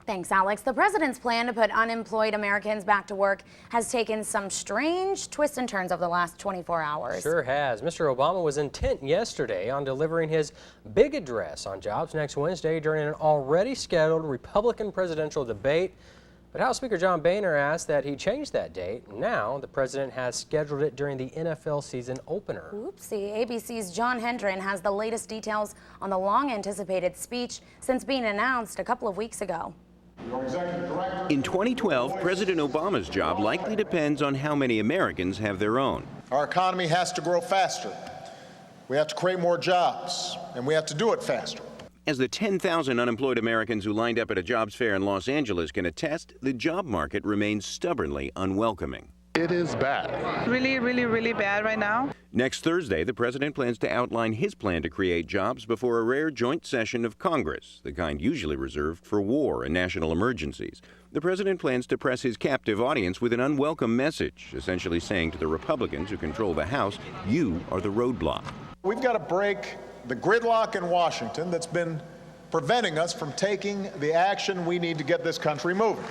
Thanks, Alex. The president's plan to put unemployed Americans back to work has taken some strange twists and turns over the last 24 hours. Sure has. Mr. Obama was intent yesterday on delivering his big address on jobs next Wednesday during an already scheduled Republican presidential debate. But House Speaker John Boehner asked that he change that date. Now the president has scheduled it during the NFL season opener. Oopsie. ABC's John Hendren has the latest details on the long-anticipated speech since being announced a couple of weeks ago. In 2012, President Obama's job likely depends on how many Americans have their own. Our economy has to grow faster. We have to create more jobs, and we have to do it faster. As the 10,000 unemployed Americans who lined up at a jobs fair in Los Angeles can attest, the job market remains stubbornly unwelcoming. It is bad. Really bad right now. Next Thursday, the president plans to outline his plan to create jobs before a rare joint session of Congress, the kind usually reserved for war and national emergencies. The president plans to press his captive audience with an unwelcome message, essentially saying to the Republicans who control the House, you are the roadblock. We've got to break the gridlock in Washington that's been preventing us from taking the action we need to get this country moving.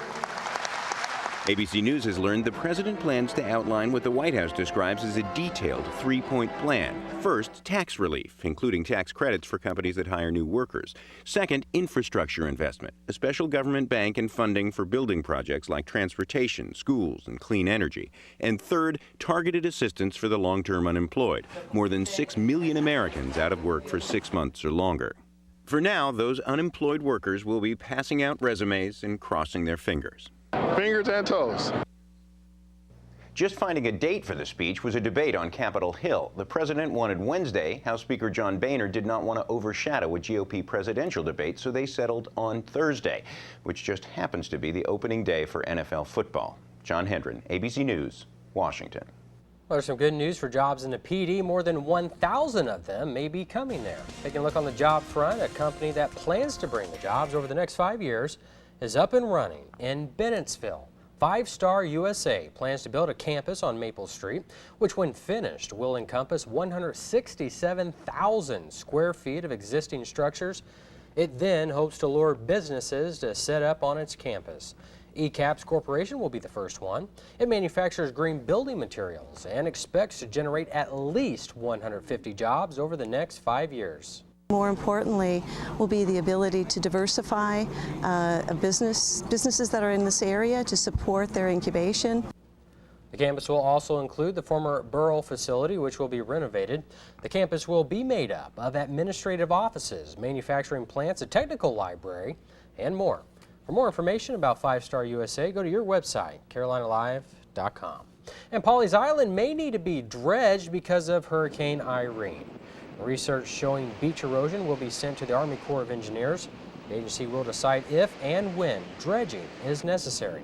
ABC News has learned the president plans to outline what the White House describes as a detailed three-point plan. First, tax relief, including tax credits for companies that hire new workers. Second, infrastructure investment, a special government bank and funding for building projects like transportation, schools, and clean energy. And third, targeted assistance for the long-term unemployed, more than 6 million Americans out of work for 6 months or longer. For now, those unemployed workers will be passing out resumes and crossing their fingers. Fingers and toes. Just finding a date for the speech was a debate on Capitol Hill. The president wanted Wednesday. House Speaker John Boehner did not want to overshadow a GOP presidential debate, so they settled on Thursday, which just happens to be the opening day for NFL football. John Hendren, ABC News, Washington. Well, there's some good news for jobs in the PD. More than 1,000 of them may be coming there. Taking a look on the job front, a company that plans to bring the jobs over the next 5 years is up and running in Bennettsville. 5 Star USA plans to build a campus on Maple Street, which when finished will encompass 167,000 square feet of existing structures. It then hopes to lure businesses to set up on its campus. ECAPS Corporation will be the first one. It manufactures green building materials and expects to generate at least 150 jobs over the next 5 years. More importantly will be the ability to diversify businesses that are in this area to support their incubation. The campus will also include the former Burrell facility, which will be renovated. The campus will be made up of administrative offices, manufacturing plants, a technical library, and more. For more information about 5 Star USA, go to your website, carolinalive.com. And Pawleys Island may need to be dredged because of Hurricane Irene. Research showing beach erosion will be sent to the Army Corps of Engineers. The agency will decide if and when dredging is necessary.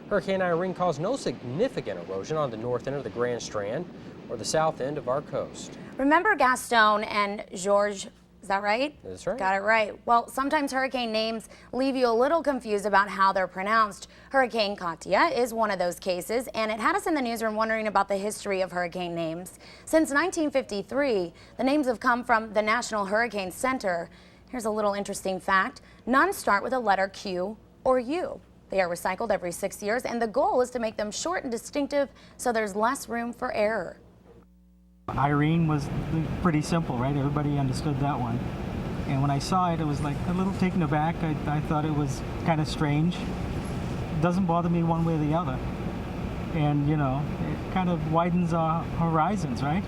Hurricane Irene caused no significant erosion on the north end of the Grand Strand or the south end of our coast. Remember Gaston and George? Is that right? That's right. Got it right. Well, sometimes hurricane names leave you a little confused about how they're pronounced. Hurricane Katia is one of those cases, and it had us in the newsroom wondering about the history of hurricane names. Since 1953, the names have come from the National Hurricane Center. Here's a little interesting fact. None start with a letter Q or U. They are recycled every 6 years, and the goal is to make them short and distinctive so there's less room for error. Irene was pretty simple, right? Everybody understood that one. And when I saw it, it was like a little taken aback. I thought it was kind of strange. It doesn't bother me one way or the other. And, you know, it kind of widens our horizons, right?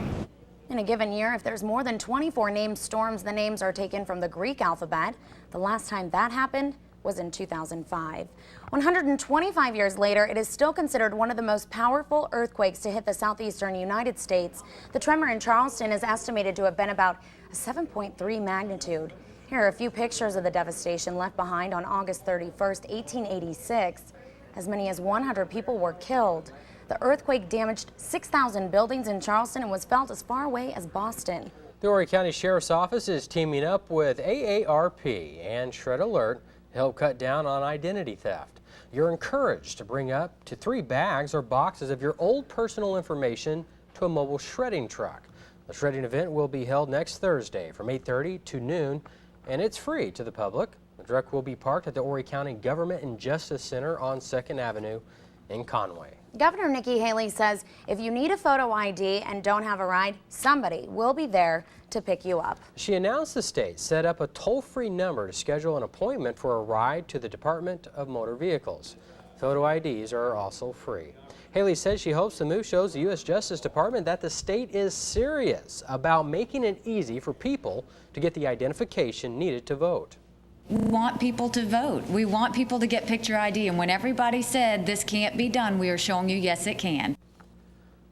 In a given year, if there's more than 24 named storms, the names are taken from the Greek alphabet. The last time that happened was in 2005. 125 years later, it is still considered one of the most powerful earthquakes to hit the southeastern United States. The tremor in Charleston is estimated to have been about a 7.3 magnitude. Here are a few pictures of the devastation left behind on August 31st, 1886. As many as 100 people were killed. The earthquake damaged 6,000 buildings in Charleston and was felt as far away as Boston. The Horry County Sheriff's Office is teaming up with AARP and Shred Alert to help cut down on identity theft. You're encouraged to bring up to 3 bags or boxes of your old personal information to a mobile shredding truck. The shredding event will be held next Thursday from 8:30 to noon, and it's free to the public. The truck will be parked at the Horry County Government and Justice Center on 2nd Avenue in Conway. Governor Nikki Haley says if you need a photo ID and don't have a ride, somebody will be there to pick you up. She announced the state set up a toll-free number to schedule an appointment for a ride to the Department of Motor Vehicles. Photo IDs are also free. Haley says she hopes the move shows the U.S. Justice Department that the state is serious about making it easy for people to get the identification needed to vote. We want people to vote. We want people to get picture ID. And when everybody said this can't be done, we are showing you yes, it can.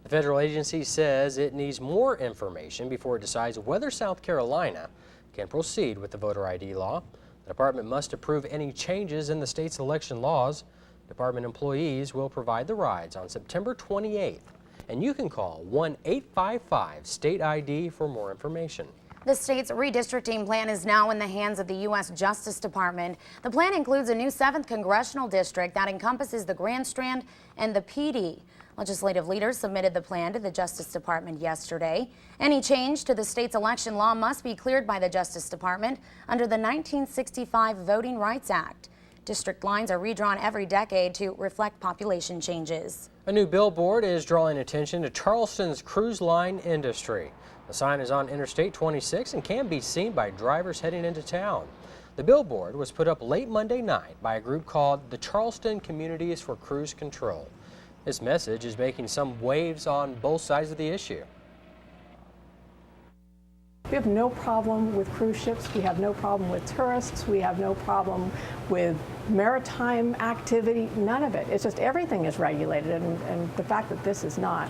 The federal agency says it needs more information before it decides whether South Carolina can proceed with the voter ID law. The department must approve any changes in the state's election laws. Department employees will provide the rides on September 28th, and you can call 1-855-STATE-ID for more information. The state's redistricting plan is now in the hands of the U.S. Justice Department. The plan includes a new 7th congressional district that encompasses the Grand Strand and the PD. Legislative leaders submitted the plan to the Justice Department yesterday. Any change to the state's election law must be cleared by the Justice Department under the 1965 Voting Rights Act. District lines are redrawn every decade to reflect population changes. A new billboard is drawing attention to Charleston's cruise line industry. The sign is on Interstate 26 and can be seen by drivers heading into town. The billboard was put up late Monday night by a group called the Charleston Communities for Cruise Control. This message is making some waves on both sides of the issue. We have no problem with cruise ships. We have no problem with tourists. We have no problem with maritime activity. None of it. It's just everything is regulated, and the fact that this is not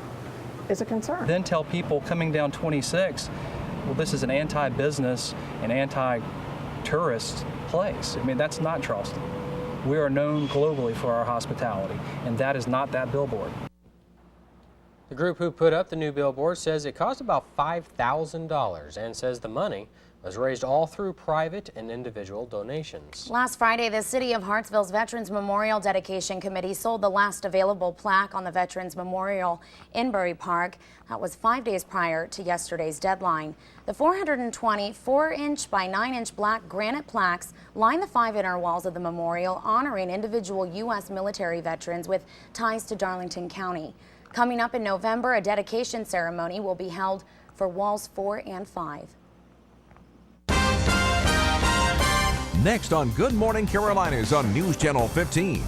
is a concern. Then tell people coming down 26, well, this is an anti-business and anti-tourist place. I mean, that's not Charleston. We are known globally for our hospitality, and that is not that billboard. The group who put up the new billboard says it cost about $5,000 and says the money was raised all through private and individual donations. Last Friday, the City of Hartsville's Veterans Memorial Dedication Committee sold the last available plaque on the Veterans Memorial in Bury Park. That was 5 days prior to yesterday's deadline. The 420 4-inch by 9-inch black granite plaques line the 5 inner walls of the memorial, honoring individual U.S. military veterans with ties to Darlington County. Coming up in November, a dedication ceremony will be held for walls 4 and 5. Next on Good Morning Carolinas on News Channel 15.